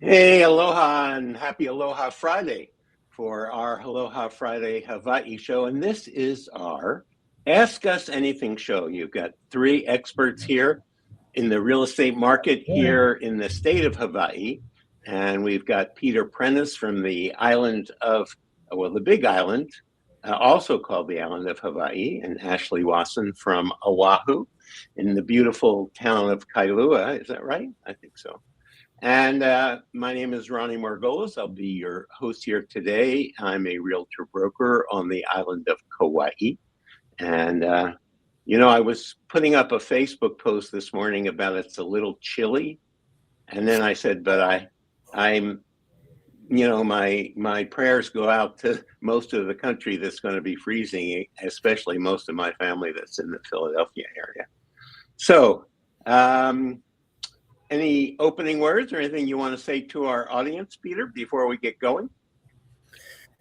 Hey, aloha and happy Aloha Friday for our Aloha Friday Hawaii show. And this is our Ask Us Anything show. You've got three experts here in the real estate market here in the state of Hawaii. And we've got Peter Prentice from the island of, well, the Big Island, also called the island of Hawaii, and Ashley Wasson from Oahu in the beautiful town of Kailua. Is that right? I think so. And my name is Ronnie Margolis. I'll be your host here today. I'm a realtor broker on the island of Kauai. And, I was putting up a Facebook post this morning about it's a little chilly. And then I said, but I'm, my prayers go out to most of the country that's going to be freezing, especially most of my family that's in the Philadelphia area. So, any opening words or anything you want to say to our audience, Peter, before we get going?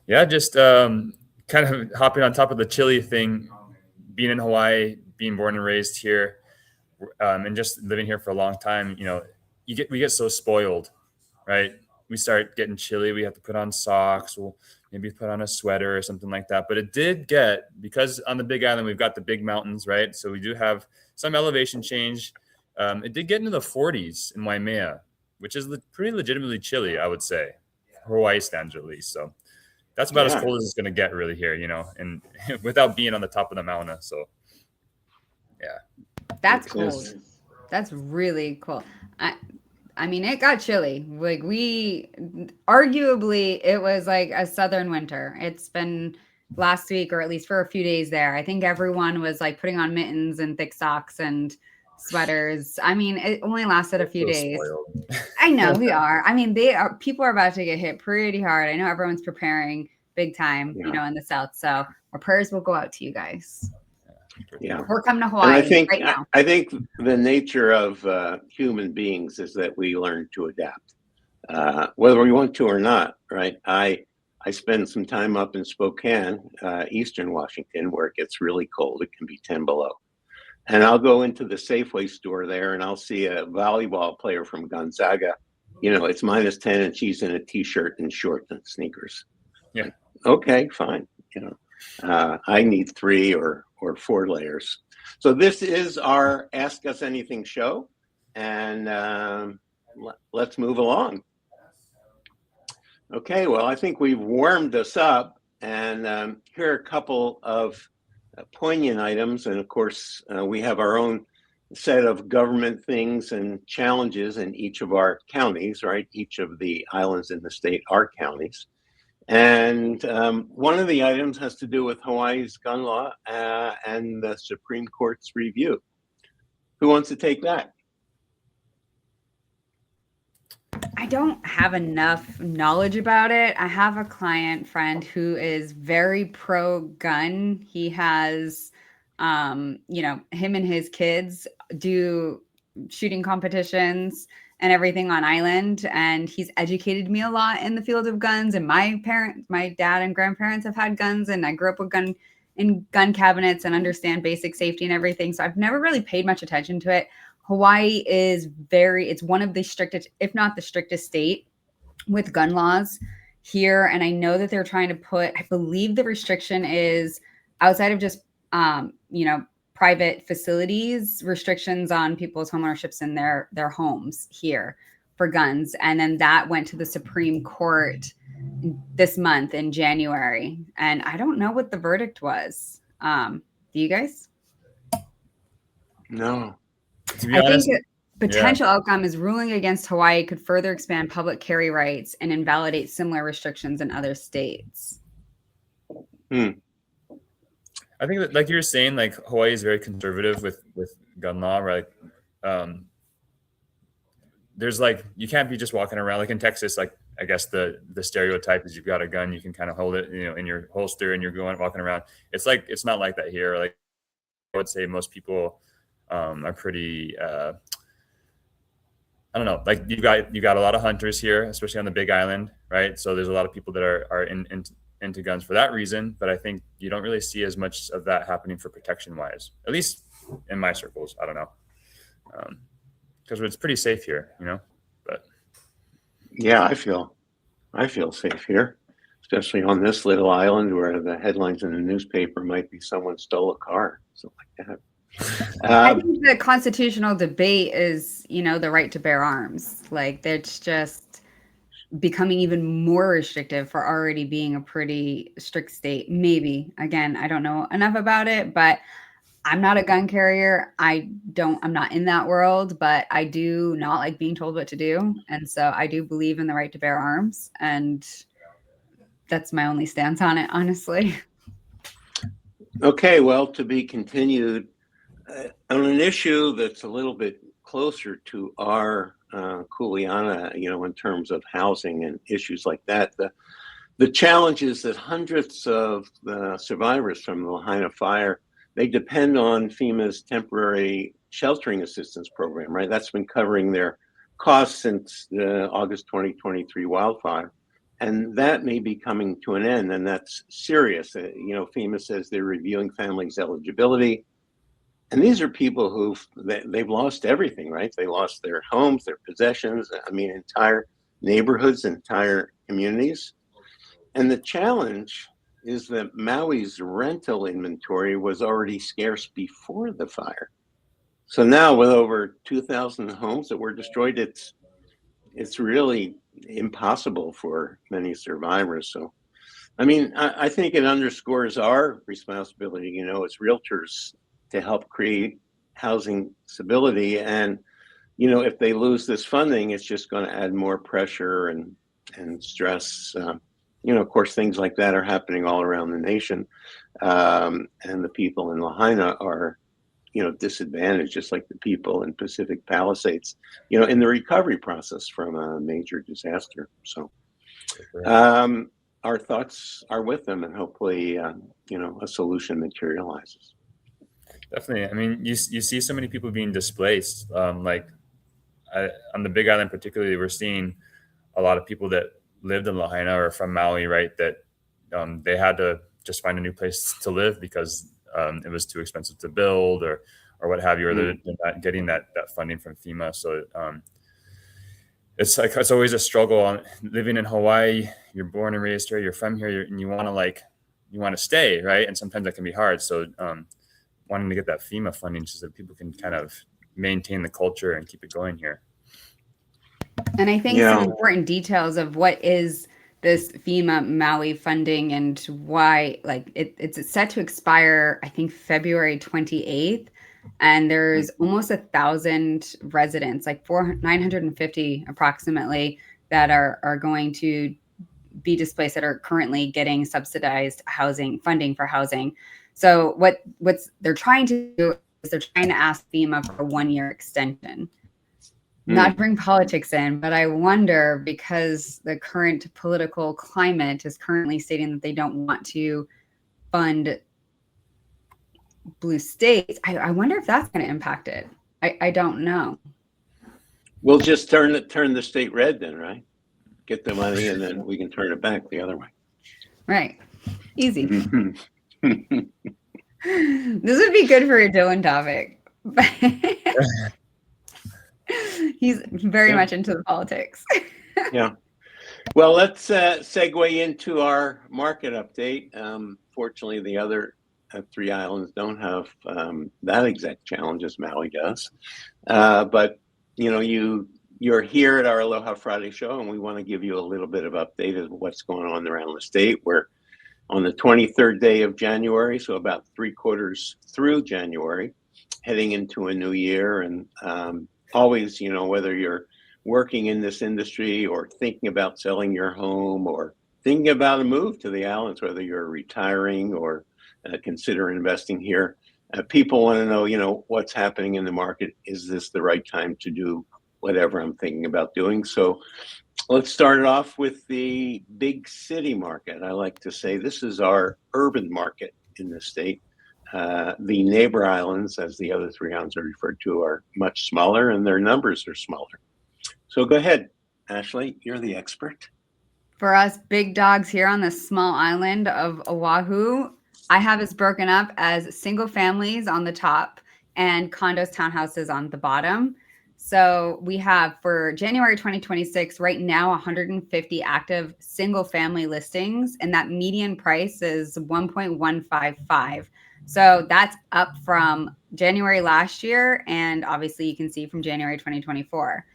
Yeah, just kind of hopping on top of the chili thing, being in Hawaii, being born and raised here, and just living here for a long time. We get so spoiled, right? We start getting chilly. We have to put on socks. We'll maybe put on a sweater or something like that. But it did because on the Big Island, we've got the big mountains, right? So we do have some elevation change. It did get into the 40s in Waimea, which is pretty legitimately chilly, I would say, Hawaii standards at least. So that's about as cold as it's going to get really here, and without being on the top of the mountain. So, yeah. That's cold. That's really cool. I mean, it got chilly. Like arguably, it was like a southern winter. It's been last week, or at least for a few days there. I think everyone was like putting on mittens and thick socks and sweaters. I mean, it only lasted a few days. I know we are. I mean, people are about to get hit pretty hard. I know everyone's preparing big time, in the South. So our prayers will go out to you guys. Yeah, we're coming to Hawaii right now. I think the nature of human beings is that we learn to adapt, whether we want to or not. Right? I spend some time up in Spokane, Eastern Washington, where it gets really cold. It can be 10 below. And I'll go into the Safeway store there and I'll see a volleyball player from Gonzaga. It's -10 and she's in a t-shirt and shorts and sneakers. Yeah. Okay, fine. I need 3 or 4 layers. So this is our Ask Us Anything show. And let's move along. Okay, well, I think we've warmed us up. And here are a couple of poignant items, and of course we have our own set of government things and challenges in each of our counties, right? Each of the islands in the state are counties, and one of the items has to do with Hawaii's gun law and the Supreme Court's review. Who wants to take that? I don't have enough knowledge about it. I have a client friend who is very pro-gun. He has, him and his kids do shooting competitions and everything on island. And he's educated me a lot in the field of guns. And my dad and grandparents have had guns. And I grew up with gun cabinets and understand basic safety and everything. So I've never really paid much attention to it. Hawaii is it's one of the strictest, if not the strictest state with gun laws here. And I know that they're trying to I believe the restriction is outside of just, private facilities, restrictions on people's homeownerships in their homes here for guns. And then that went to the Supreme Court this month in January. And I don't know what the verdict was. Do you guys? No. I think potential outcome is ruling against Hawaii could further expand public carry rights and invalidate similar restrictions in other states. I think that, like you were saying, like Hawaii is very conservative with gun law, right? There's you can't be just walking around like in Texas. Like I guess the stereotype is you've got a gun, you can kind of hold it, in your holster, and you're walking around. It's not like that here. Like I would say most people are pretty. I don't know. Like you got a lot of hunters here, especially on the Big Island, right? So there's a lot of people that are into guns for that reason. But I think you don't really see as much of that happening for protection wise, at least in my circles. I don't know, because it's pretty safe here, But Yeah, I feel safe here, especially on this little island where the headlines in the newspaper might be someone stole a car, something like that. I Uh, think the constitutional debate is, the right to bear arms. Like that's just becoming even more restrictive for already being a pretty strict state. Maybe. Again, I don't know enough about it, but I'm not a gun carrier. I'm not in that world, but I do not like being told what to do. And so I do believe in the right to bear arms. And that's my only stance on it, honestly. okay, well, to be continued on an issue that's a little bit closer to our Kuleana, in terms of housing and issues like that. The challenge is that hundreds of the survivors from the Lahaina fire, they depend on FEMA's temporary sheltering assistance program, right? That's been covering their costs since the August 2023 wildfire. And that may be coming to an end, and that's serious. FEMA says they're reviewing families' eligibility. And these are people they've lost everything, right? They lost their homes, their possessions, entire neighborhoods, entire communities. And the challenge is that Maui's rental inventory was already scarce before the fire. So now with over 2,000 homes that were destroyed, it's really impossible for many survivors. So, I think it underscores our responsibility, as realtors to help create housing stability. And, if they lose this funding, it's just going to add more pressure and stress. Of course, things like that are happening all around the nation. And the people in Lahaina are, disadvantaged, just like the people in Pacific Palisades, in the recovery process from a major disaster. So our thoughts are with them, and hopefully, a solution materializes. Definitely. You see so many people being displaced. On the Big Island particularly, we're seeing a lot of people that lived in Lahaina or from Maui, right, that they had to just find a new place to live because it was too expensive to build or what have you, or they're not getting that funding from FEMA. So it's always a struggle on living in Hawaii. You're born and raised here, you're from here, and you want to stay, right? And sometimes that can be hard. So wanting to get that FEMA funding so that people can kind of maintain the culture and keep it going here. And I think some important details of what is this FEMA Maui funding and why, it's set to expire, I think, February 28th. And there's almost 1,000 residents, 950 approximately, that are going to be displaced, that are currently getting subsidized housing funding for housing. So what they're trying to do is they're trying to ask FEMA for a 1-year extension. Not to bring politics in, but I wonder, because the current political climate is currently stating that they don't want to fund blue states. I wonder if that's going to impact it. I don't know. We'll just turn the state red then, right? Get the money and then we can turn it back the other way. Right. Easy. This would be good for your Dylan topic. He's very much into the politics. Yeah. Well, let's segue into our market update. Fortunately, the other 3 islands don't have that exact challenge as Maui does. But, you're here at our Aloha Friday show, and we want to give you a little bit of update of what's going on around the state. We're on the 23rd day of January, so about 3/4 through January, heading into a new year. And always, whether you're working in this industry or thinking about selling your home or thinking about a move to the islands, whether you're retiring or consider investing here, people want to know, what's happening in the market. Is this the right time to do whatever I'm thinking about doing? So let's start it off with the big city market. I like to say this is our urban market in the state. The neighbor islands, as the other 3 islands are referred to, are much smaller and their numbers are smaller. So go ahead, Ashley, you're the expert. For us big dogs here on the small island of Oahu, I have us broken up as single families on the top and condos, townhouses on the bottom. So we have for January 2026, right now, 150 active single family listings, and that median price is 1.155. So that's up from January last year. And obviously, you can see from January 2024.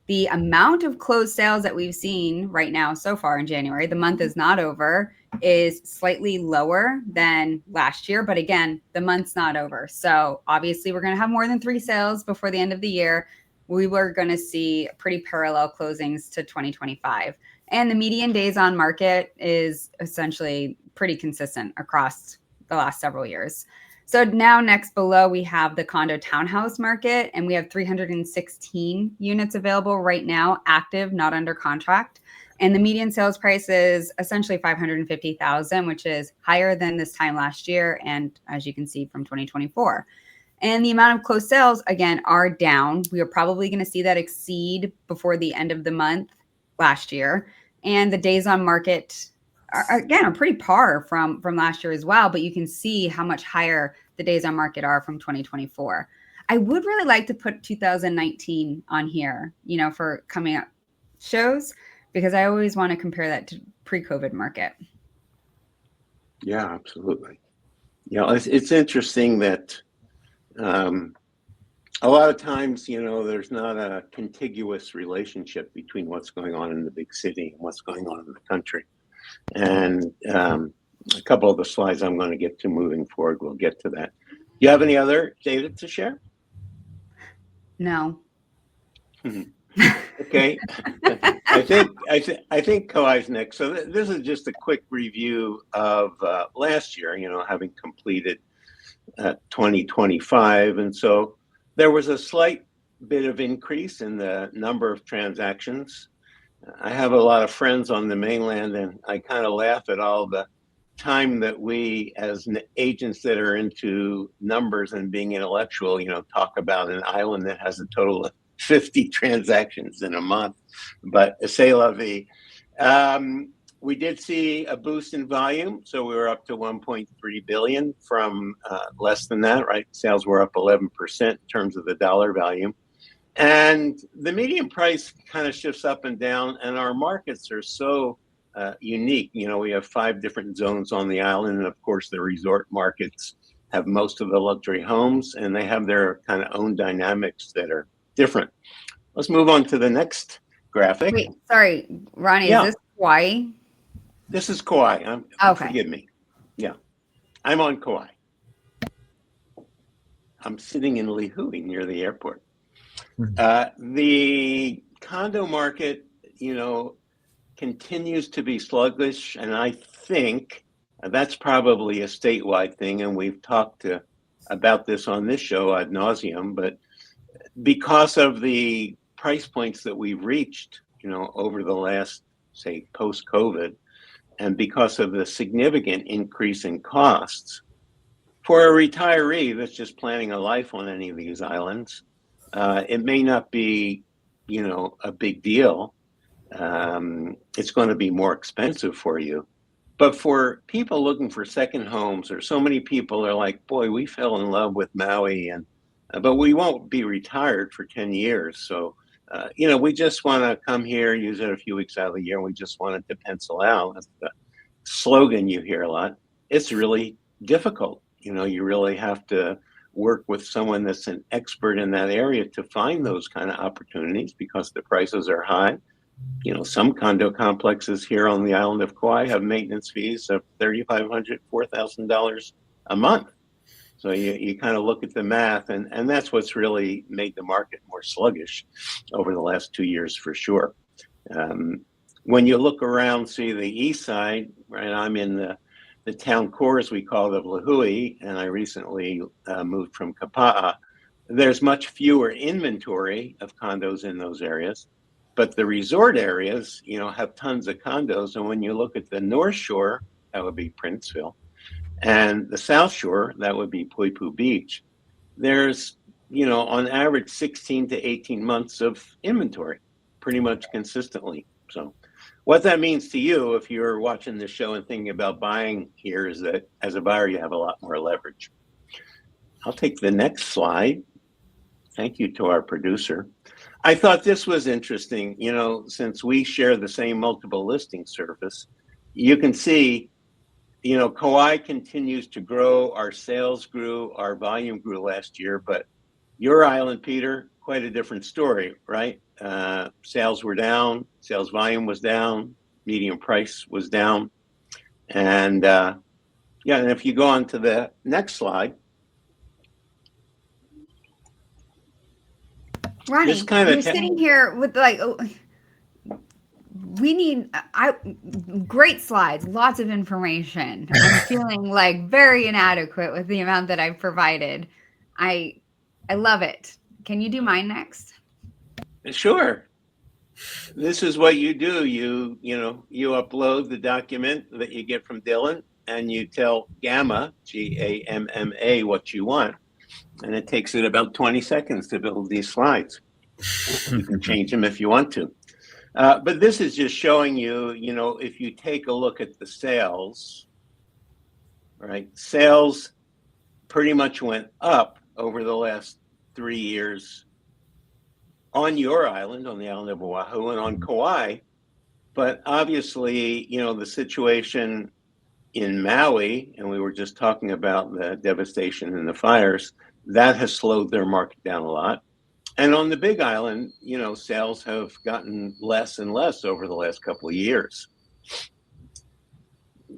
The amount of closed sales that we've seen right now so far in January, the month is not over, is slightly lower than last year. But again, the month's not over. So obviously, we're going to have more than 3 sales before the end of the year. We were going to see pretty parallel closings to 2025. And the median days on market is essentially pretty consistent across the last several years. So now next below, we have the condo townhouse market, and we have 316 units available right now, active, not under contract. And the median sales price is essentially $550,000, which is higher than this time last year. And as you can see from 2024. And the amount of closed sales, again, are down. We are probably going to see that exceed before the end of the month last year. And the days on market are pretty par from last year as well. But you can see how much higher the days on market are from 2024. I would really like to put 2019 on here, for coming up shows, because I always want to compare that to pre-COVID market. Yeah, absolutely. It's interesting that a lot of times, there's not a contiguous relationship between what's going on in the big city and what's going on in the country. And a couple of the slides I'm going to get to moving forward, we'll get to that. Do you have any other data to share? No. Okay. I think Kauai's next. So this is just a quick review of last year, having completed 2025. And so there was a slight bit of increase in the number of transactions. I have a lot of friends on the mainland, and I kind of laugh at all the time that we, as agents that are into numbers and being intellectual, talk about an island that has a total of 50 transactions in a month. But c'est la vie. We did see a boost in volume, so we were up to 1.3 billion from less than that, right? Sales were up 11% in terms of the dollar value. And the median price kind of shifts up and down, and our markets are so unique. We have 5 different zones on the island, and of course the resort markets have most of the luxury homes, and they have their kind of own dynamics that are different. Let's move on to the next graphic. Wait, sorry, Ronnie, Yeah. Is this Hawaii? This is Kauai. Okay. Forgive me. Yeah, I'm on Kauai. I'm sitting in Lihue near the airport. The condo market, continues to be sluggish, and I think that's probably a statewide thing, and we've talked about this on this show ad nauseum, but because of the price points that we've reached, over the last, say, post-COVID, and because of the significant increase in costs, for a retiree that's just planning a life on any of these islands, it may not be, a big deal. It's going to be more expensive for you. But for people looking for second homes, or so many people are like, boy, we fell in love with Maui, but we won't be retired for 10 years. So, we just want to come here, use it a few weeks out of the year. We just want it to pencil out. That's the slogan you hear a lot. It's really difficult. You really have to work with someone that's an expert in that area to find those kind of opportunities, because the prices are high. Some condo complexes here on the island of Kauai have maintenance fees of $3,500, $4,000 a month. So you kind of look at the math, and that's what's really made the market more sluggish over the last 2 years for sure. When you look around, see the east side, right? I'm in the town core, as we call it, of Lihue, and I recently moved from Kapa'a. There's much fewer inventory of condos in those areas, but the resort areas, have tons of condos. And when you look at the North Shore, that would be Princeville, and the South Shore, that would be Puipu Beach, there's, on average 16 to 18 months of inventory, pretty much consistently. So what that means to you, if you're watching this show and thinking about buying here, is that as a buyer, you have a lot more leverage. I'll take the next slide. Thank you to our producer. I thought this was interesting. You know, since we share the same multiple listing service, you can see, you know, Kauai continues to grow. Our sales grew, our volume grew last year, but your island, Peter, quite a different story, right? Sales were down, sales volume was down, median price was down. And yeah, and if you go on to the next slide, Ronnie, this kind of you're sitting here with like, we need great slides, lots of information. I'm feeling like very inadequate with the amount that I've provided. I love it. Can you do mine next? Sure. This is what you do. You upload the document that you get from Dylan, and you tell Gamma, Gamma, what you want, and it takes it about 20 seconds to build these slides. You can change them if you want to. But this is just showing you, you know, if you take a look at the sales, right? Sales pretty much went up over the last 3 years on your island, on the island of Oahu, and on Kauai. But obviously, you know, the situation in Maui, and we were just talking about the devastation and the fires, that has slowed their market down a lot. And on the Big Island, you know, sales have gotten less and less over the last couple of years.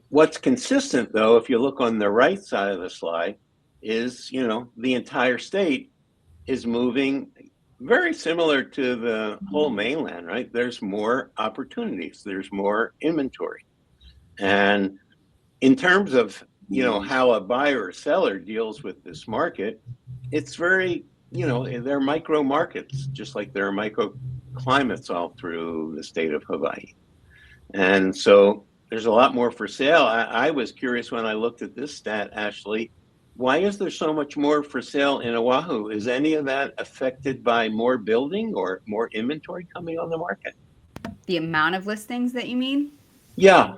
What's consistent, though, if you look on the right side of the slide, is, you know, the entire state is moving very similar to the whole mainland, right? There's more opportunities, there's more inventory. And in terms of, you know, how a buyer or seller deals with this market, it's very, you know, they're micro markets, just like there are microclimates all through the state of Hawaii. And so there's a lot more for sale. I was curious when I looked at this stat, Ashley, why is there so much more for sale in Oahu? Is any of that affected by more building or more inventory coming on the market? The amount of listings that you mean? Yeah.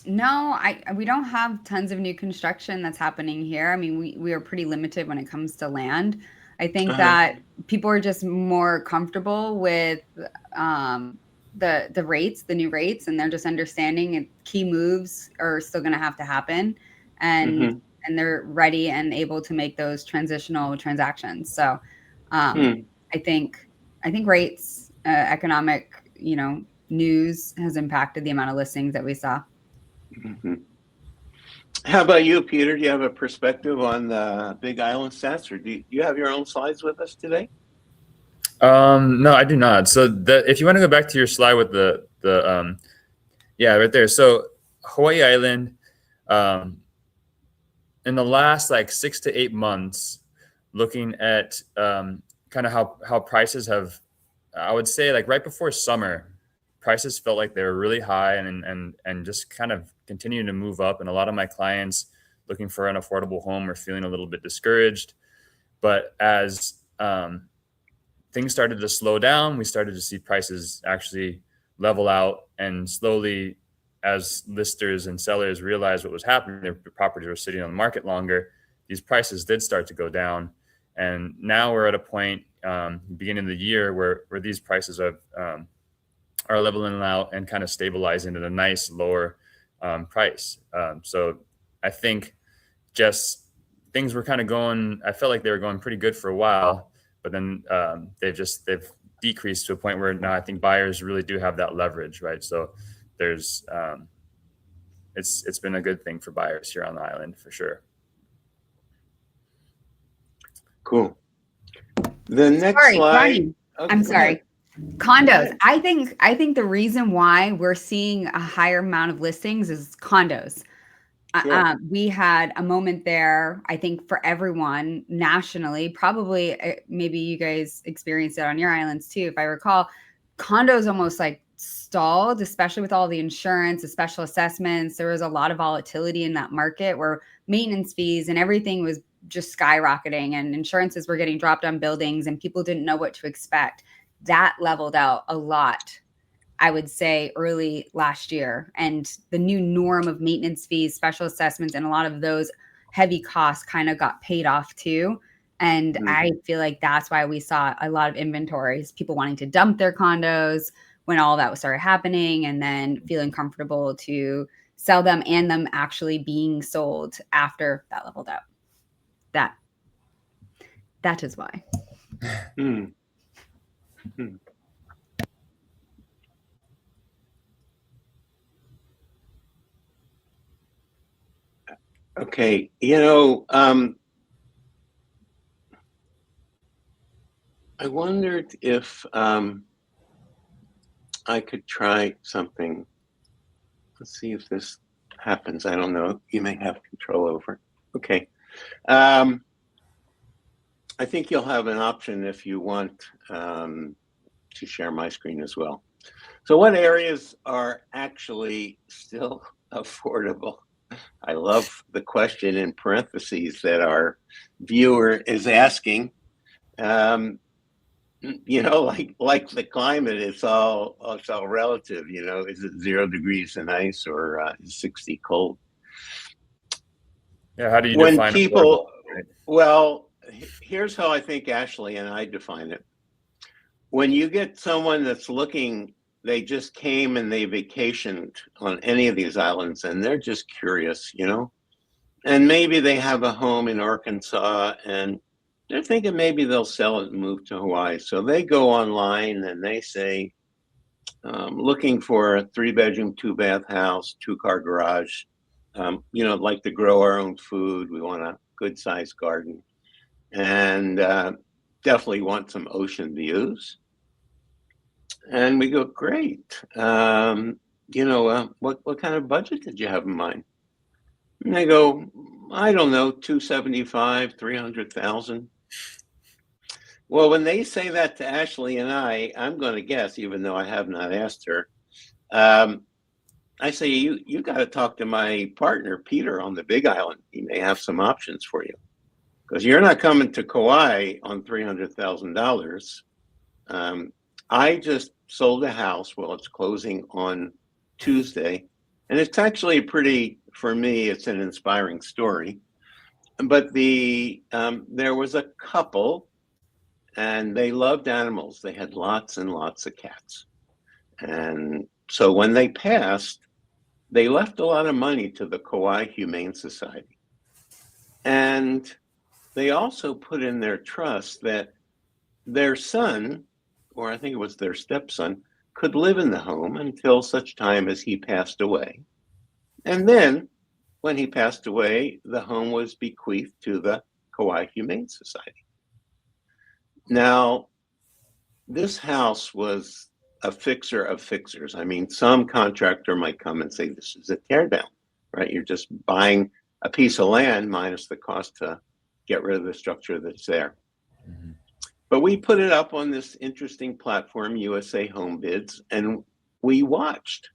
No, we don't have tons of new construction that's happening here. I mean, we are pretty limited when it comes to land. I think that people are just more comfortable with the rates, the new rates, and they're just understanding key moves are still going to have to happen, and they're ready and able to make those transitional transactions. So I think rates, economic, you know, news has impacted the amount of listings that we saw. How about you, Peter? Do you have a perspective on the Big Island stats, or do you have your own slides with us today? No, I do not. So if you want to go back to your slide with the yeah, right there. So Hawaii Island, in the last like 6 to 8 months, looking at kind of how prices have, I would say like right before summer, prices felt like they were really high and just kind of continuing to move up. And a lot of my clients looking for an affordable home are feeling a little bit discouraged. But as things started to slow down, we started to see prices actually level out, and slowly, as listers and sellers realized what was happening, their properties were sitting on the market longer, these prices did start to go down. And now we're at a point, beginning of the year, where these prices are leveling out and kind of stabilizing at a nice lower price. So I think just things were kind of going, I felt like they were going pretty good for a while, but then they've decreased to a point where now I think buyers really do have that leverage, right? So there's, it's been a good thing for buyers here on the island for sure. Cool. The next slide. Ronnie, I'm sorry. Condos. I think the reason why we're seeing a higher amount of listings is condos. Sure. We had a moment there, I think, for everyone nationally. Probably, maybe you guys experienced it on your islands too. If I recall, condos almost like stalled, especially with all the insurance, the special assessments. There was a lot of volatility in that market where maintenance fees and everything was just skyrocketing, and insurances were getting dropped on buildings, and people didn't know what to expect. That leveled out a lot, I would say, early last year. And the new norm of maintenance fees, special assessments, and a lot of those heavy costs kind of got paid off too. And I feel like that's why we saw a lot of inventories, people wanting to dump their condos when all that started happening, and then feeling comfortable to sell them and them actually being sold after that leveled out. That is why. Okay, I wondered if I could try something. Let's see if this happens. I don't know. You may have control over it. Okay. I think you'll have an option if you want to share my screen as well. So what areas are actually still affordable? I love the question in parentheses that our viewer is asking. Like the climate, it's all relative. Is it 0 degrees and ice, or is 60 cold? Yeah, how do you When define people? Right? Well, here's how I think Ashley and I define it. When you get someone that's looking, they just came and they vacationed on any of these islands, and they're just curious, and maybe they have a home in Arkansas, and they're thinking maybe they'll sell it and move to Hawaii. So they go online and they say, looking for a 3-bedroom, 2-bath house, 2-car garage. Like to grow our own food. We want a good sized garden, and definitely want some ocean views. And we go, great. What kind of budget did you have in mind? And they go, I don't know, 275, 300,000. Well, when they say that to Ashley and I'm going to guess, even though I have not asked her, I say, you got to talk to my partner, Peter, on the Big Island. He may have some options for you, because you're not coming to Kauai on $300,000. I just sold a house. Well, it's closing on Tuesday. And it's actually for me, it's an inspiring story. But there was a couple, and they loved animals. They had lots and lots of cats. And so when they passed, they left a lot of money to the Kauai Humane Society. And they also put in their trust that their son, or I think it was their stepson, could live in the home until such time as he passed away. And then when he passed away, the home was bequeathed to the Kauai Humane Society. Now, this house was a fixer of fixers. I mean, some contractor might come and say, this is a teardown, right? You're just buying a piece of land minus the cost to get rid of the structure that's there. Mm-hmm. But we put it up on this interesting platform, USA Home Bids, and we watched.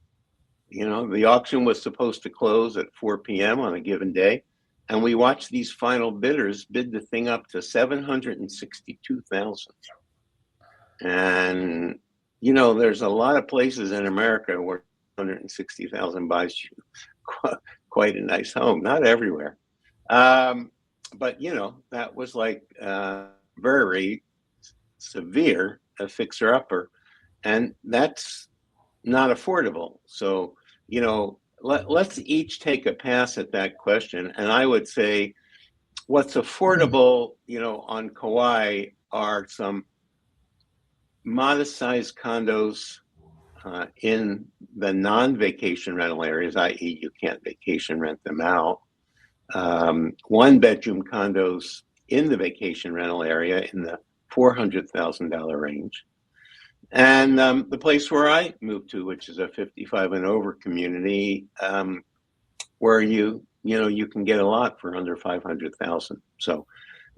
The auction was supposed to close at 4 p.m. on a given day, and we watched these final bidders bid the thing up to $762,000. And there's a lot of places in America where $160,000 buys you quite a nice home. Not everywhere, but that was like very severe, a fixer-upper, and that's not affordable. So let's each take a pass at that question. And I would say, what's affordable, on Kauai are some modest-sized condos in the non-vacation rental areas, i.e. you can't vacation rent them out. 1-bedroom condos in the vacation rental area in the $400,000 range. And the place where I moved to, which is a 55 and over community, where you can get a lot for under 500,000. So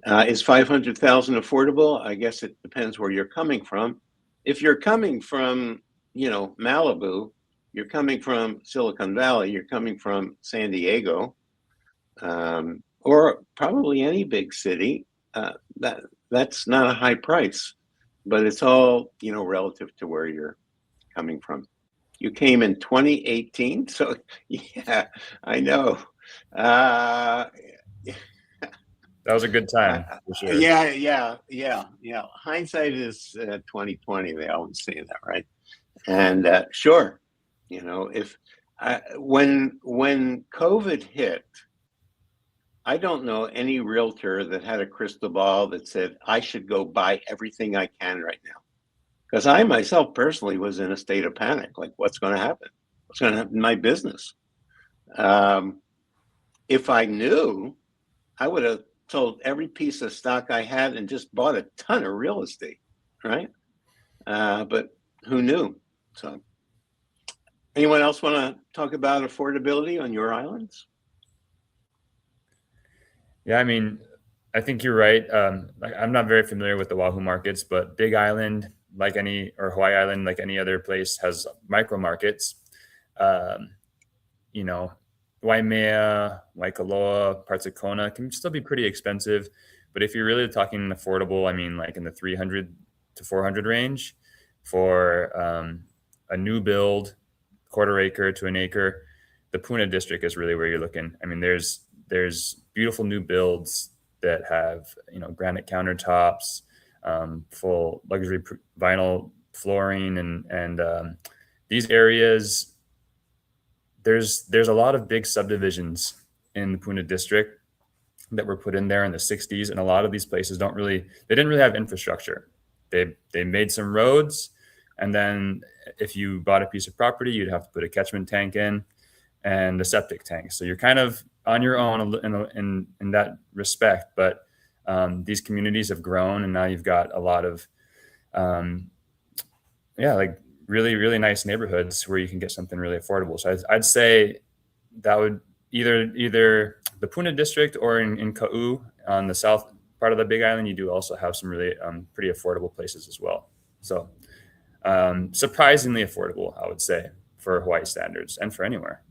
is 500,000 affordable? I guess it depends where you're coming from. If you're coming from, Malibu, you're coming from Silicon Valley, you're coming from San Diego, or probably any big city, that's not a high price, but it's all, relative to where you're coming from. You came in 2018, so yeah, I know. That was a good time for sure. Yeah. Hindsight is 2020. They always say that, right? And sure, if when COVID hit, I don't know any realtor that had a crystal ball that said I should go buy everything I can right now, because I myself personally was in a state of panic. Like, what's going to happen? What's going to happen to my business? If I knew, I would have sold every piece of stock I had and just bought a ton of real estate, right? But who knew? So, anyone else want to talk about affordability on your islands? Yeah, I mean, I think you're right. I'm not very familiar with the Oahu markets, but Big Island, or Hawaii Island, like any other place, has micro markets. Waimea, Waikoloa, parts of Kona can still be pretty expensive. But if you're really talking affordable, I mean, like in the 300 to 400 range for a new build, quarter acre to an acre, the Puna district is really where you're looking. I mean, there's beautiful new builds that have, granite countertops, full luxury vinyl flooring, and these areas. There's a lot of big subdivisions in the Puna district that were put in there in the 60s, and a lot of these places didn't really have infrastructure. They made some roads, and then if you bought a piece of property, you'd have to put a catchment tank in and a septic tank. So you're kind of on your own in that respect. But these communities have grown, and now you've got a lot of really, really nice neighborhoods where you can get something really affordable. So I'd say that would either the Puna district, or in Ka'u on the south part of the Big Island, you do also have some really pretty affordable places as well. So surprisingly affordable, I would say, for Hawaii standards and for anywhere.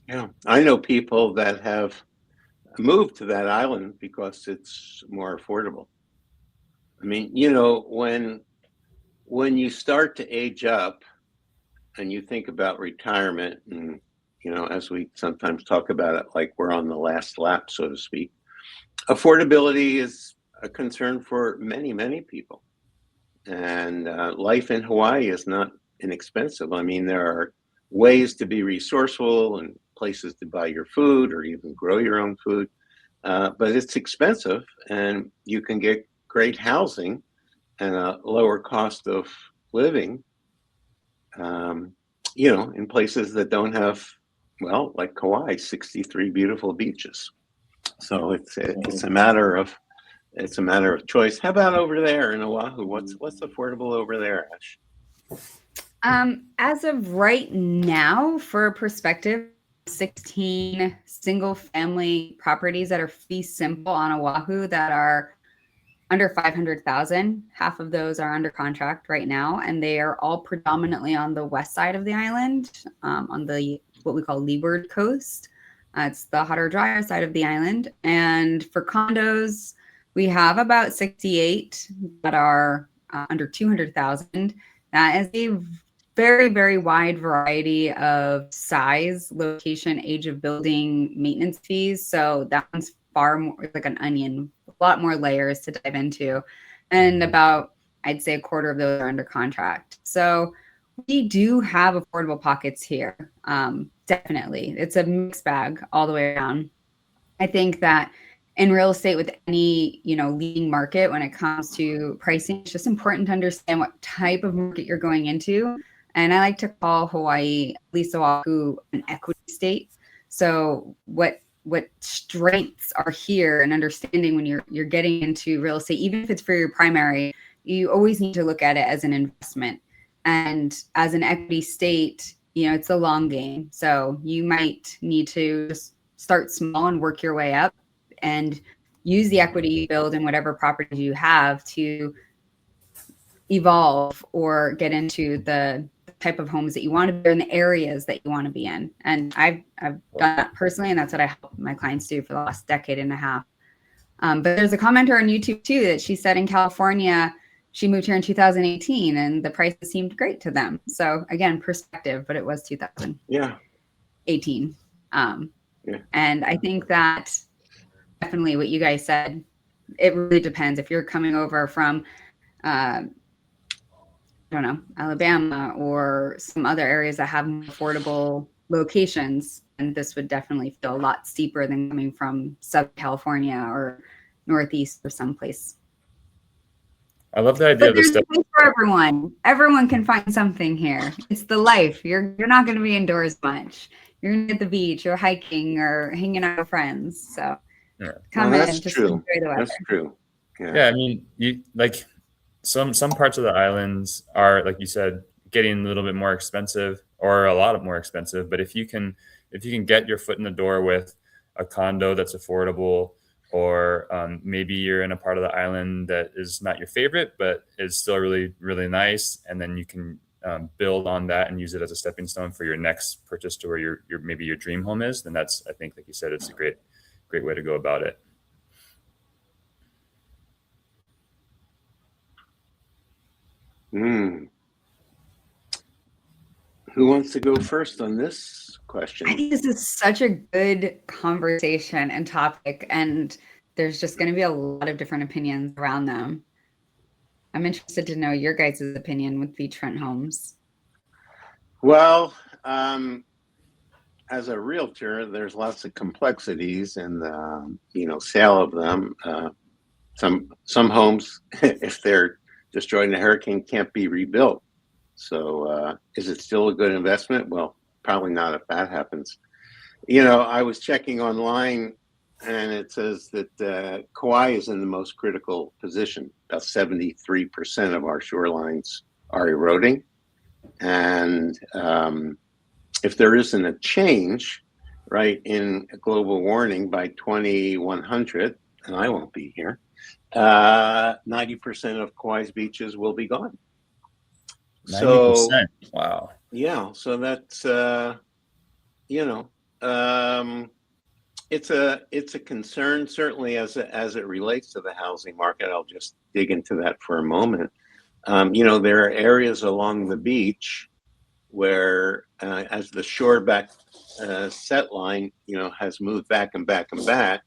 Yeah, I know people that have moved to that island because it's more affordable. I mean, when you start to age up and you think about retirement, and as we sometimes talk about it, like we're on the last lap, so to speak, affordability is a concern for many, many people. And life in Hawaii is not inexpensive. I mean, there are ways to be resourceful and places to buy your food or even grow your own food, but it's expensive, and you can get great housing and a lower cost of living, in places that don't have, like Kauai, 63 beautiful beaches. So it's a matter of choice. How about over there in Oahu? What's affordable over there, Ash? As of right now, for perspective, 16 single family properties that are fee simple on Oahu that are under 500,000. Half of those are under contract right now, and they are all predominantly on the west side of the island, on the what we call leeward coast. It's the hotter, drier side of the island. And for condos, we have about 68 that are under 200,000. That is a very, very wide variety of size, location, age of building, maintenance fees. So that one's far more like an onion, a lot more layers to dive into. And about, I'd say, a quarter of those are under contract. So we do have affordable pockets here. Definitely. It's a mixed bag all the way around. I think that in real estate, with any, leading market, when it comes to pricing, it's just important to understand what type of market you're going into. And I like to call Hawaii, at least Oahu, an equity state. So what strengths are here, and understanding when you're getting into real estate, even if it's for your primary, you always need to look at it as an investment. And as an equity state, it's a long game. So you might need to just start small and work your way up, and use the equity you build in whatever property you have to evolve or get into the type of homes that you want to be in, the areas that you want to be in. And I've done that personally, and that's what I help my clients do for the last decade and a half. But there's a commenter on YouTube too that she said in California, she moved here in 2018 and the prices seemed great to them. So again, perspective, but it was 2018. And I think that definitely what you guys said. It really depends. If you're coming over from, I don't know, Alabama or some other areas that have more affordable locations, and this would definitely feel a lot steeper than coming from Southern California or Northeast or someplace. I love the idea But of the there's a step. place for everyone. Everyone can find something here. It's the life. You're not going to be indoors much. You're going to be at the beach or hiking or hanging out with friends. So Yeah. come Well, in, that's just true. enjoy the weather. That's true. Yeah. Yeah, I mean, you like some parts of the islands are, like you said, getting a little bit more expensive or a lot more expensive. But if you can get your foot in the door with a condo that's affordable, or maybe you're in a part of the island that is not your favorite, but is still really, really nice, and then you can build on that and use it as a stepping stone for your next purchase to where your maybe your dream home is, then that's, I think, like you said, it's a great way to go about it. Who wants to go first on this question? I think this is such a good conversation and topic, and there's just going to be a lot of different opinions around them. I'm interested to know your guys' opinion with beachfront homes. Well, as a realtor, there's lots of complexities in the sale of them. Some homes, if they're destroyed in a hurricane, can't be rebuilt. So is it still a good investment? Well, probably not if that happens. I was checking online, and it says that Kauai is in the most critical position. About 73% of our shorelines are eroding. And if there isn't a change, right, in global warming by 2100, and I won't be here, 90% of Kauai's beaches will be gone. 90%. So, Wow. yeah, so that's it's a concern, certainly as it relates to the housing market. I'll just dig into that for a moment. There are areas along the beach where, as the shoreback set line, has moved back and back and back,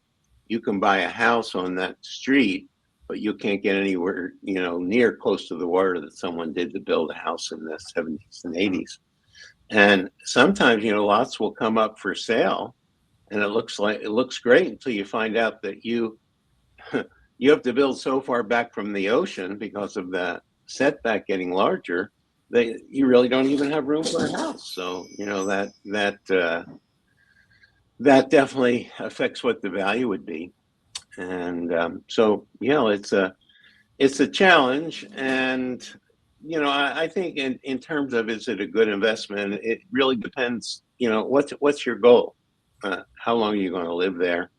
you can buy a house on that street, but you can't get anywhere, near close to the water that someone did to build a house in the 70s and 80s. And sometimes, lots will come up for sale, and it looks great until you find out that you have to build so far back from the ocean because of the setback getting larger that you really don't even have room for a house. So that definitely affects what the value would be. And so it's a challenge. And I think in terms of, is it a good investment, it really depends. What's your goal? How long are you going to live there?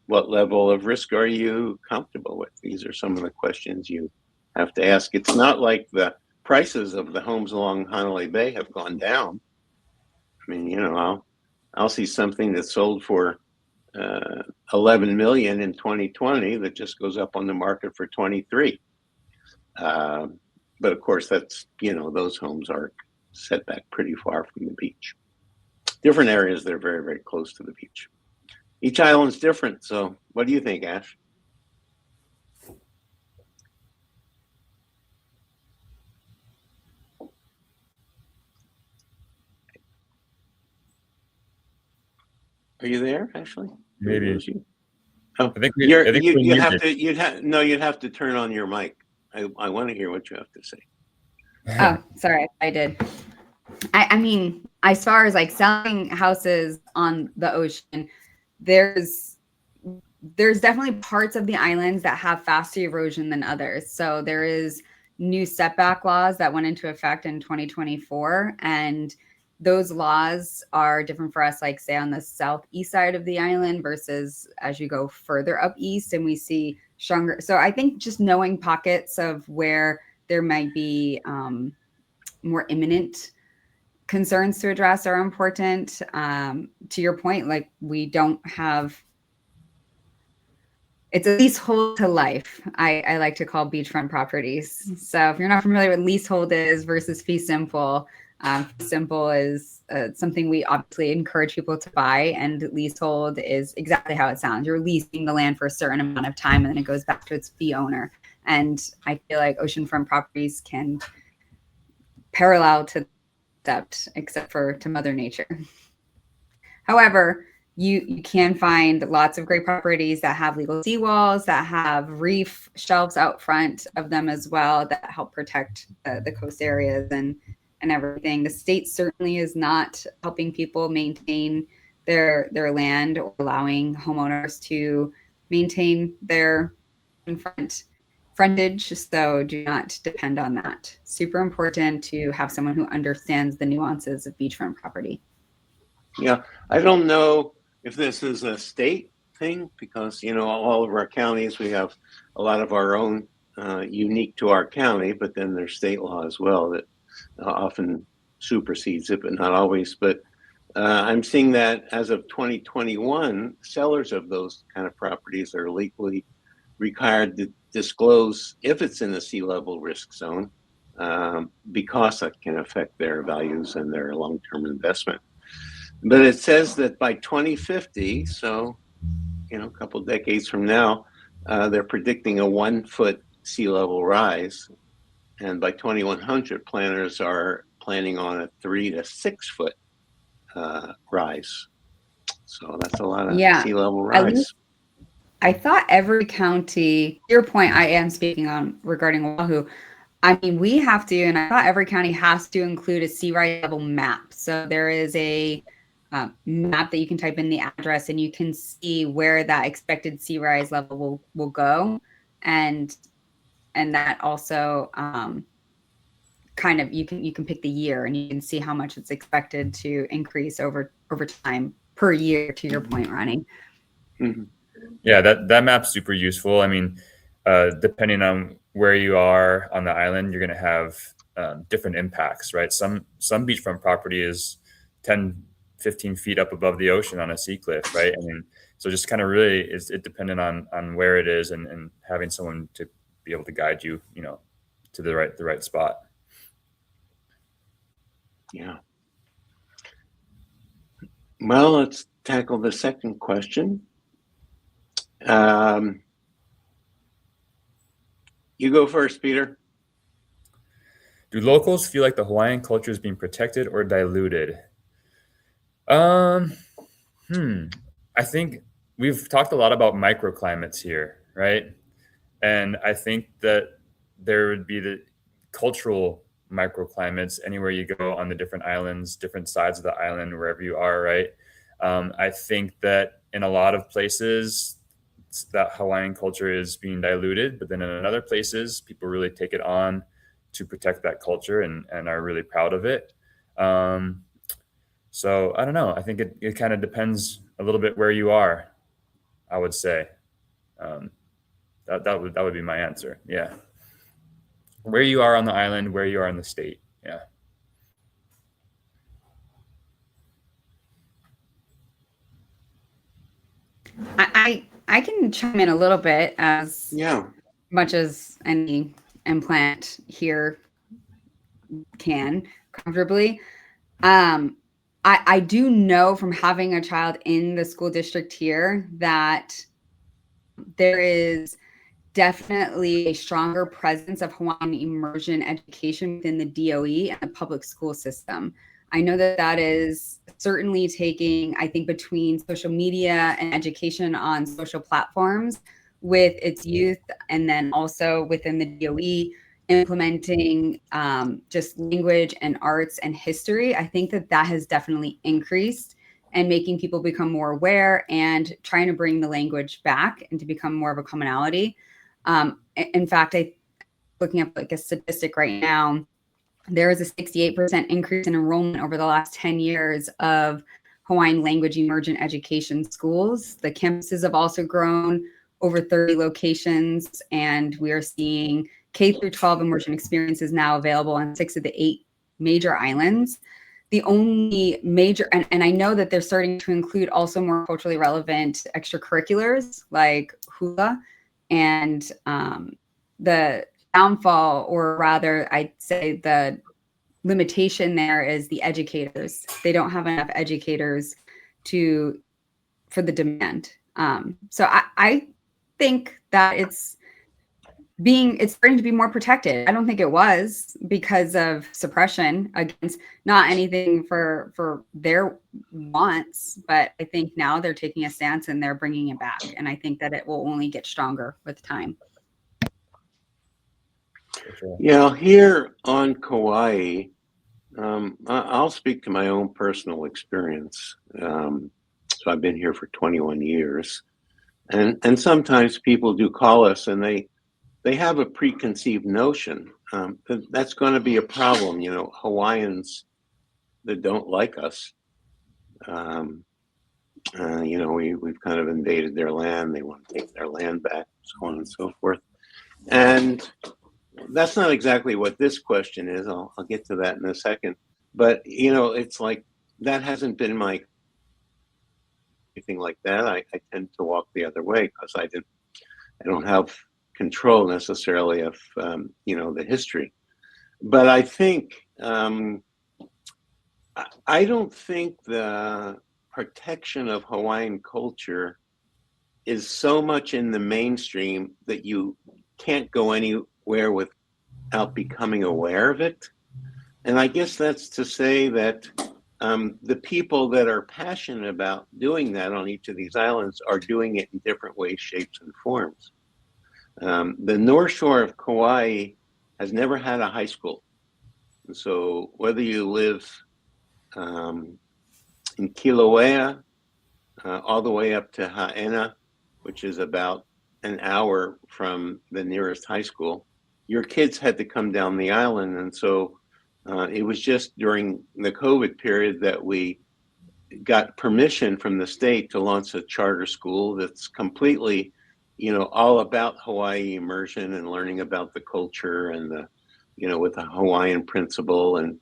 What level of risk are you comfortable with? These are some of the questions you have to ask. It's not like the prices of the homes along Honolulu Bay have gone down. I mean, I'll see something that sold for 11 million in 2020 that just goes up on the market for 23. But of course, that's, those homes are set back pretty far from the beach. Different areas, they're very, very close to the beach. Each island's different. So what do you think, Ash? Are you there, Ashley? Maybe. Oh, I think you'd have to turn on your mic. I want to hear what you have to say. Oh, sorry, I did. I mean, as far as like selling houses on the ocean, there's definitely parts of the islands that have faster erosion than others. So there is new setback laws that went into effect in 2024, and those laws are different for us, like say on the southeast side of the island versus as you go further up east, and we see stronger. So I think just knowing pockets of where there might be more imminent concerns to address are important. To your point, like we don't have, it's a leasehold to life. I like to call beachfront properties. So if you're not familiar with leasehold is versus fee simple, Simple is something we obviously encourage people to buy, and leasehold is exactly how it sounds. You're leasing the land for a certain amount of time, and then it goes back to its fee owner. And I feel like oceanfront properties can parallel to that, except for to Mother Nature. However, you can find lots of great properties that have legal seawalls, that have reef shelves out front of them as well, that help protect the coast areas and everything. The state certainly is not helping people maintain their land or allowing homeowners to maintain their frontage. So do not depend on that. Super important to have someone who understands the nuances of beachfront property. Yeah, I don't know if this is a state thing because, all of our counties, we have a lot of our own unique to our county, but then there's state law as well that often supersedes it, but not always. But I'm seeing that as of 2021, sellers of those kind of properties are legally required to disclose if it's in a sea level risk zone because that can affect their values and their long-term investment. But it says that by 2050, so, a couple of decades from now, they're predicting a 1 foot sea level rise. And by 2100, planners are planning on a 3 to 6 foot rise. So that's a lot of sea level rise. I thought every county, your point I am speaking on regarding Oahu, I mean, we have to, and I thought every county has to include a sea rise level map. So there is a map that you can type in the address and you can see where that expected sea rise level will go. And that also kind of, you can pick the year and you can see how much it's expected to increase over time per year, to your point, Ronnie. Mm-hmm. Yeah, that map's super useful. I mean, depending on where you are on the island, you're going to have different impacts, right? Some beachfront property is 10, 15 feet up above the ocean on a sea cliff, right? I mean, so just kind of really is it dependent on where it is and having someone to be able to guide you, to the right spot. Yeah. Well, let's tackle the second question. You go first, Peter. Do locals feel like the Hawaiian culture is being protected or diluted? I think we've talked a lot about microclimates here, right? And I think that there would be the cultural microclimates anywhere you go on the different islands, different sides of the island, wherever you are, right? I think that in a lot of places, that Hawaiian culture is being diluted, but then in other places, people really take it on to protect that culture and are really proud of it. So I don't know. I think it kind of depends a little bit where you are, I would say. That would be my answer. Yeah. Where you are on the island, where you are in the state. Yeah. I can chime in a little bit as much as any implant here can comfortably. I do know from having a child in the school district here that there is definitely a stronger presence of Hawaiian immersion education within the DOE and the public school system. I know that is certainly taking, I think, between social media and education on social platforms with its youth, and then also within the DOE implementing just language and arts and history. I think that has definitely increased and making people become more aware and trying to bring the language back and to become more of a commonality. In fact, looking up like a statistic right now, there is a 68% increase in enrollment over the last 10 years of Hawaiian language immersion education schools. The campuses have also grown over 30 locations, and we are seeing K through 12 immersion experiences now available on 6 of the 8 major islands. The only major, and I know that they're starting to include also more culturally relevant extracurriculars like hula, and the downfall, or rather I'd say the limitation there is the educators. They don't have enough educators for the demand. So I think that it's starting to be more protected. I don't think it was because of suppression against not anything for their wants, but I think now they're taking a stance and they're bringing it back. And I think that it will only get stronger with time. Yeah, here on Kauai, I'll speak to my own personal experience. So I've been here for 21 years, and sometimes people do call us, and they have a preconceived notion that's going to be a problem. You know, Hawaiians that don't like us. You know, we've kind of invaded their land. They want to take their land back, so on and so forth. And that's not exactly what this question is. I'll get to that in a second. But, you know, it's like that hasn't been my anything like that. I tend to walk the other way because I don't have control necessarily of, you know, the history. But I think, I don't think the protection of Hawaiian culture is so much in the mainstream that you can't go anywhere without becoming aware of it. And I guess that's to say that the people that are passionate about doing that on each of these islands are doing it in different ways, shapes, and forms. The North Shore of Kauai has never had a high school. And so whether you live in Kilauea, all the way up to Haena, which is about an hour from the nearest high school, your kids had to come down the island. And so it was just during the COVID period that we got permission from the state to launch a charter school that's completely, you know, all about Hawaii immersion and learning about the culture and the, you know, with a Hawaiian principal. And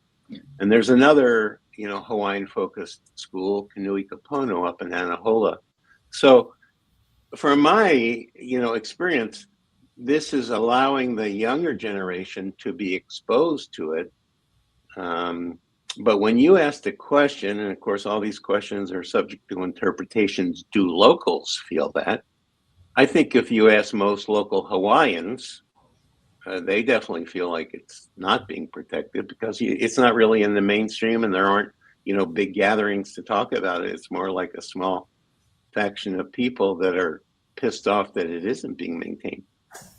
there's another, you know, Hawaiian focused school, Kanui Kapono, up in Anahola. So from my, you know, experience, this is allowing the younger generation to be exposed to it. But when you ask the question, and of course, all these questions are subject to interpretations, do locals feel that? I think if you ask most local Hawaiians, they definitely feel like it's not being protected because it's not really in the mainstream and there aren't, you know, big gatherings to talk about it. It's more like a small faction of people that are pissed off that it isn't being maintained.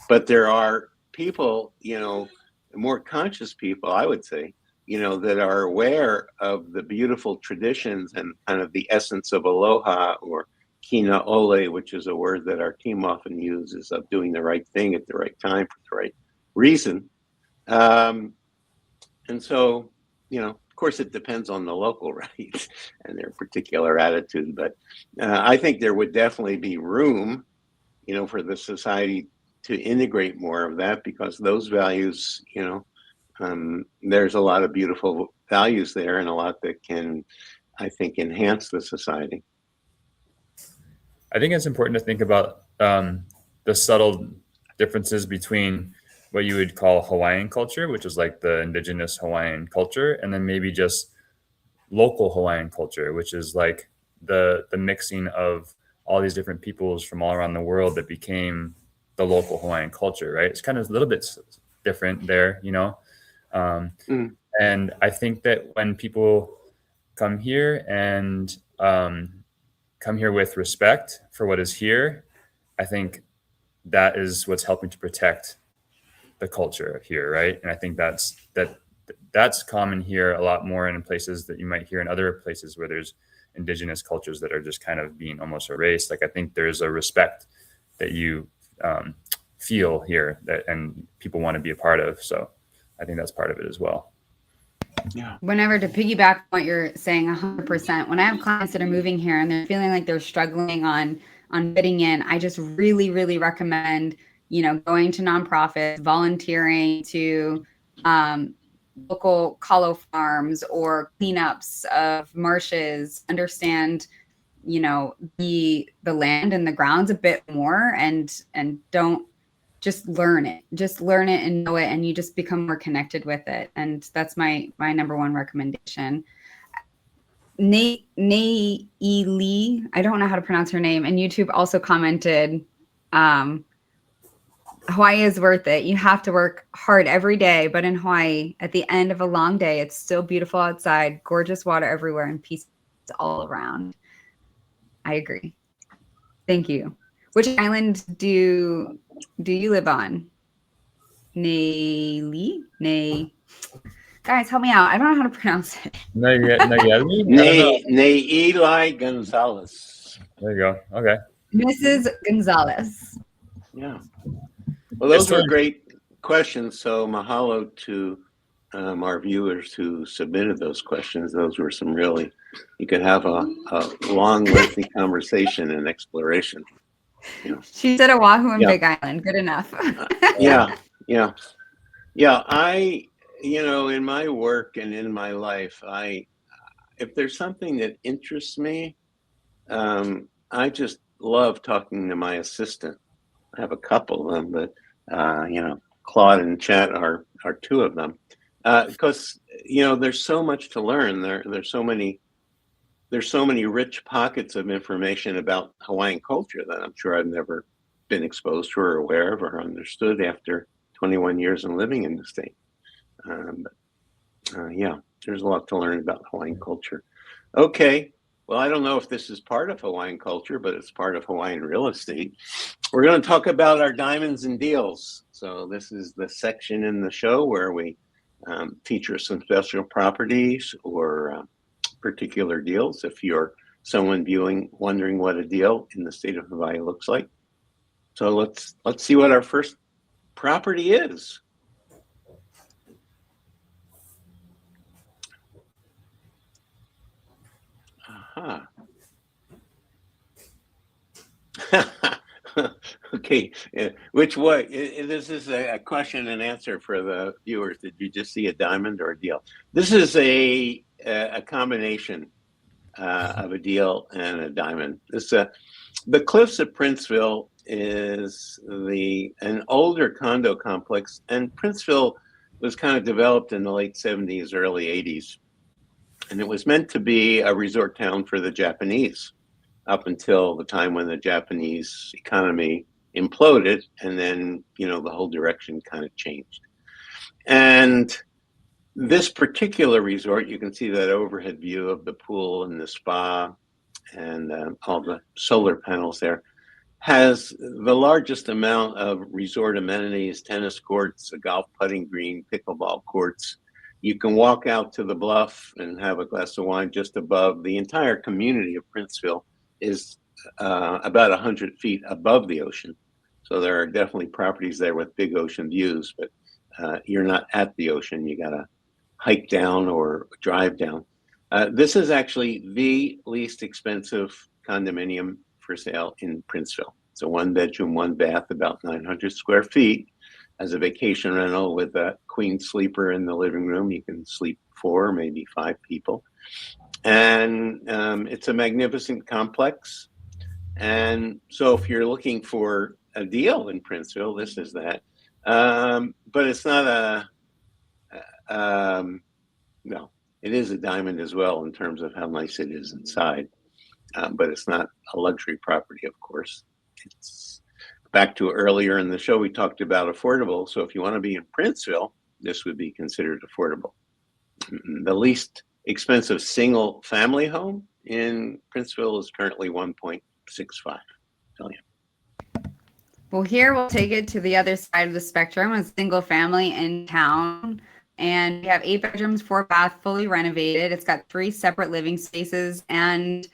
But there are people, you know, more conscious people, I would say, you know, that are aware of the beautiful traditions and kind of the essence of aloha or kina ole, which is a word that our team often uses, of doing the right thing at the right time for the right reason. And so, you know, of course, it depends on the local, right, and their particular attitude. But I think there would definitely be room, you know, for the society to integrate more of that because those values, you know, there's a lot of beautiful values there and a lot that can, I think, enhance the society. I think it's important to think about the subtle differences between what you would call Hawaiian culture, which is like the indigenous Hawaiian culture, and then maybe just local Hawaiian culture, which is like the mixing of all these different peoples from all around the world that became the local Hawaiian culture, right? It's kind of a little bit different there, you know? And I think that when people come here and come here with respect for what is here, I think that is what's helping to protect the culture here, right? And I think that's common here a lot more in places that you might hear in other places where there's indigenous cultures that are just kind of being almost erased. Like I think there's a respect that you feel here that and people want to be a part of. So I think that's part of it as well. Yeah. Whenever to piggyback what you're saying 100%, when I have clients that are moving here and they're feeling like they're struggling on fitting in, I just really, really recommend, you know, going to nonprofits, volunteering to local kalo farms or cleanups of marshes, understand, you know, the land and the grounds a bit more and don't just learn it. Just learn it and know it, and you just become more connected with it. And that's my number one recommendation. Nate Lee, I don't know how to pronounce her name, and YouTube also commented, Hawaii is worth it. You have to work hard every day, but in Hawaii, at the end of a long day, it's still beautiful outside, gorgeous water everywhere, and peace all around. I agree. Thank you. Which island do you live on? Nayeli? Guys, help me out. I don't know how to pronounce it. Nayeli? Nayeli Gonzalez. There you go. Okay. Mrs. Gonzalez. Yeah. Well, those were great questions. So mahalo to our viewers who submitted those questions. Those were some really, you could have a long, lengthy conversation and exploration. You know. She said Oahu and Big Island. Good enough. Yeah. I, in my work and in my life, if there's something that interests me, I just love talking to my assistant. I have a couple of them, but Claude and Chet are two of them, because there's so much to learn. There's so many rich pockets of information about Hawaiian culture that I'm sure I've never been exposed to or aware of or understood after 21 years in living in the state. There's a lot to learn about Hawaiian culture. Okay. Well, I don't know if this is part of Hawaiian culture, but it's part of Hawaiian real estate. We're going to talk about our diamonds and deals. So this is the section in the show where we feature some special properties or particular deals. If you're someone wondering what a deal in the state of Hawaii looks like. So let's see what our first property is. Okay, which way? This is a question and answer for the viewers. Did you just see a diamond or a deal? This is a combination of a deal and a diamond. The Cliffs of Princeville is an older condo complex, and Princeville was kind of developed in the late 70s, early 80s. And it was meant to be a resort town for the Japanese up until the time when the Japanese economy imploded, and then, the whole direction kind of changed. And this particular resort, you can see that overhead view of the pool and the spa and all the solar panels there, has the largest amount of resort amenities, tennis courts, a golf putting green, pickleball courts. You can walk out to the bluff and have a glass of wine just above. The entire community of Princeville is about 100 feet above the ocean. So there are definitely properties there with big ocean views, but you're not at the ocean. You gotta hike down or drive down. This is actually the least expensive condominium for sale in Princeville. It's a 1-bedroom, 1-bath, about 900 square feet. As a vacation rental with a queen sleeper in the living room. You can sleep 4, maybe 5 people. And it's a magnificent complex. And so if you're looking for a deal in Princeville, this is that. But it's not it is a diamond as well in terms of how nice it is inside. But it's not a luxury property, of course. It's back to earlier in the show, we talked about affordable. So if you want to be in Princeville, this would be considered affordable. The least expensive single family home in Princeville is currently $1.65 million. Well, here we'll take it to the other side of the spectrum, a single family in town. And we have 8 bedrooms, 4 bath, fully renovated. It's got 3 separate living spaces, and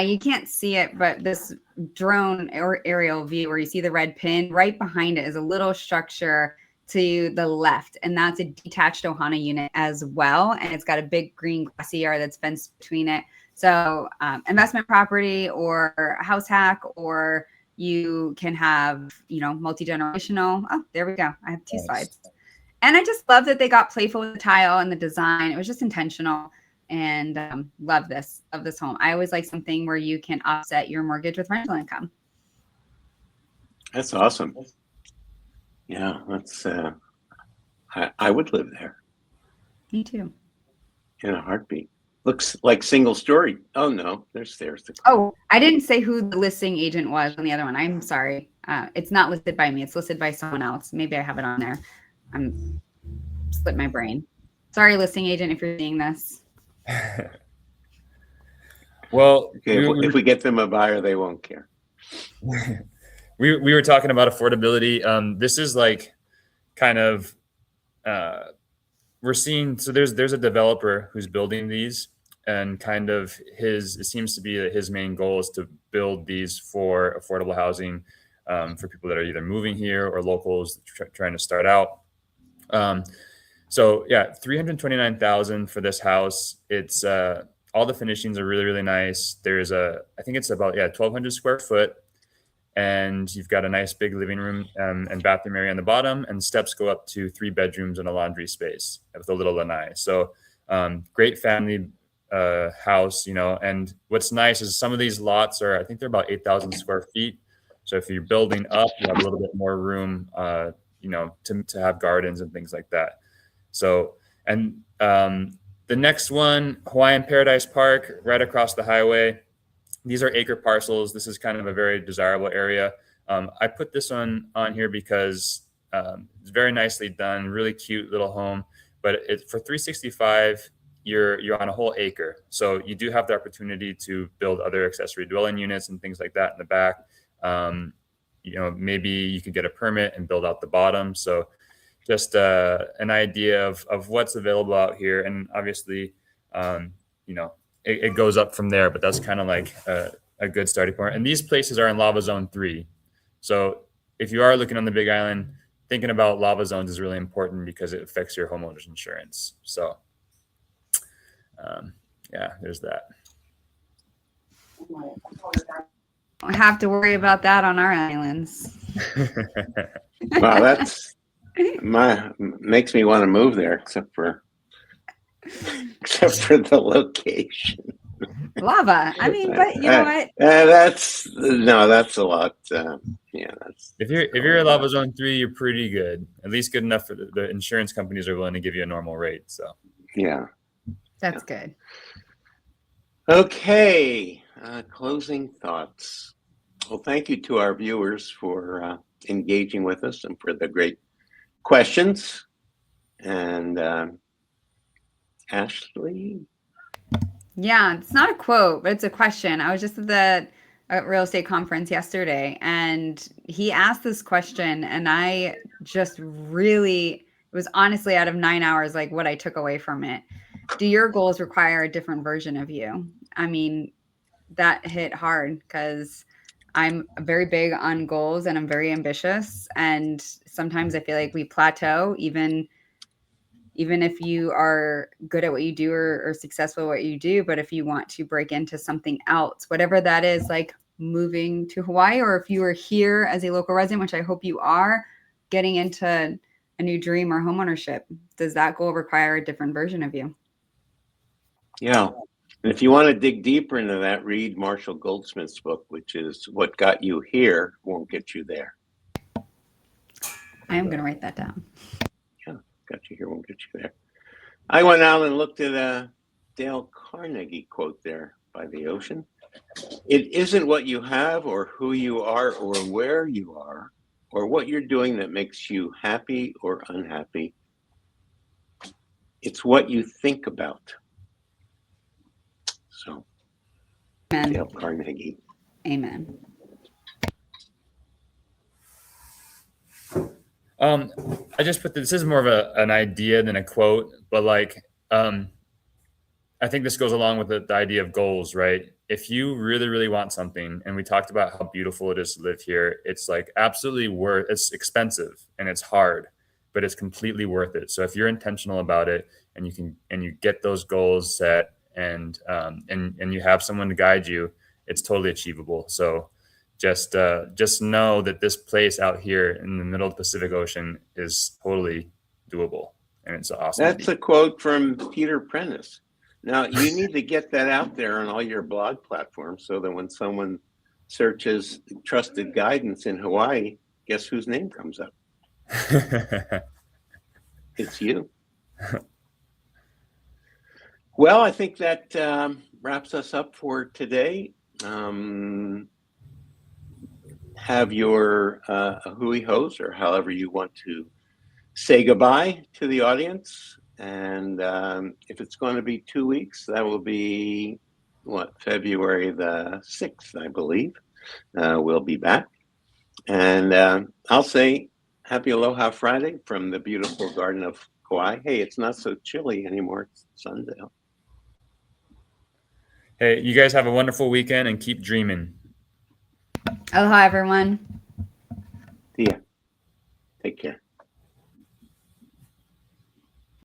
you can't see it, but this drone or aerial view where you see the red pin, right behind it is a little structure to the left, and that's a detached ohana unit as well. And it's got a big green grassy yard that's fenced between it. So investment property or a house hack, or you can have, multi-generational. Oh, there we go. I have 2 slides. And I just love that they got playful with the tile and the design. It was just intentional. And love this home. I always like something where you can offset your mortgage with rental income. That's awesome. Yeah, that's. I would live there Me too. in a heartbeat. Looks like single story. Oh no, there's stairs to climb. Oh, I didn't say who the listing agent was on the other one. I'm sorry. It's not listed by me. It's listed by someone else. Maybe I have it on there. I'm split my brain. Sorry, listing agent, if you're seeing this. Well, Okay, if we get them a buyer, they won't care. we were talking about affordability. This is like kind of we're seeing. So there's a developer who's building these, and kind of it seems to be that his main goal is to build these for affordable housing for people that are either moving here or locals trying to start out. So yeah, $329,000 for this house. It's all the finishings are really, really nice. There's I think it's about 1,200 square foot, and you've got a nice big living room and bathroom area on the bottom, and steps go up to 3 bedrooms and a laundry space with a little lanai. So great family house, And what's nice is some of these lots are, I think they're about 8,000 square feet. So if you're building up, you have a little bit more room, to have gardens and things like that. So, and the next one, Hawaiian Paradise Park, right across the highway. These are acre parcels. This is kind of a very desirable area. I put this on here because it's very nicely done, really cute little home. But for $365,000, you're on a whole acre. So you do have the opportunity to build other accessory dwelling units and things like that in the back. Maybe you could get a permit and build out the bottom. So just an idea of what's available out here. And obviously, it goes up from there, but that's kind of like a good starting point. And these places are in Lava Zone 3. So if you are looking on the Big Island, thinking about lava zones is really important because it affects your homeowner's insurance. So there's that. Don't have to worry about that on our islands. Wow, that's makes me want to move there, except for the location. Lava. I mean, but you know what? That's a lot. That's. If you're in Lava Zone 3, you're pretty good. At least good enough for the insurance companies are willing to give you a normal rate. So Yeah. That's good. Okay. Closing thoughts. Well, thank you to our viewers for engaging with us and for the great questions. And Ashley? Yeah, it's not a quote, but it's a question. I was just at the real estate conference yesterday, and he asked this question, and I just really, it was honestly out of 9 hours, like what I took away from it. Do your goals require a different version of you? I mean, that hit hard because I'm very big on goals and I'm very ambitious. And sometimes I feel like we plateau, even if you are good at what you do or successful at what you do. But if you want to break into something else, whatever that is, like moving to Hawaii, or if you are here as a local resident, which I hope you are, getting into a new dream or homeownership, does that goal require a different version of you? Yeah. And if you want to dig deeper into that, read Marshall Goldsmith's book, which is What Got You Here Won't Get You There. I am going to write that down. Yeah, got you here won't get you there. I went out and looked at a Dale Carnegie quote there by the ocean. It isn't what you have or who you are or where you are or what you're doing that makes you happy or unhappy. It's what you think about. So, Amen. Dale Carnegie. Amen. I just put this is more of an idea than a quote, but like, I think this goes along with the idea of goals, right? If you really, really want something, and we talked about how beautiful it is to live here, it's like absolutely it's expensive and it's hard, but it's completely worth it. So if you're intentional about it and you get those goals set and you have someone to guide you, it's totally achievable. So just know that this place out here in the middle of the Pacific Ocean is totally doable, and it's awesome. That's a quote from Peter Prentice. Now, you need to get that out there on all your blog platforms so that when someone searches trusted guidance in Hawaii, guess whose name comes up? It's you. Well, I think that wraps us up for today. Have your hui hos, or however you want to say goodbye to the audience. And if it's going to be 2 weeks, that will be February the 6th, I believe. We'll be back. And I'll say happy Aloha Friday from the beautiful Garden of Kauai. Hey, it's not so chilly anymore. It's Sunday. Hey, you guys have a wonderful weekend and keep dreaming. Aloha, everyone. See ya. Take care.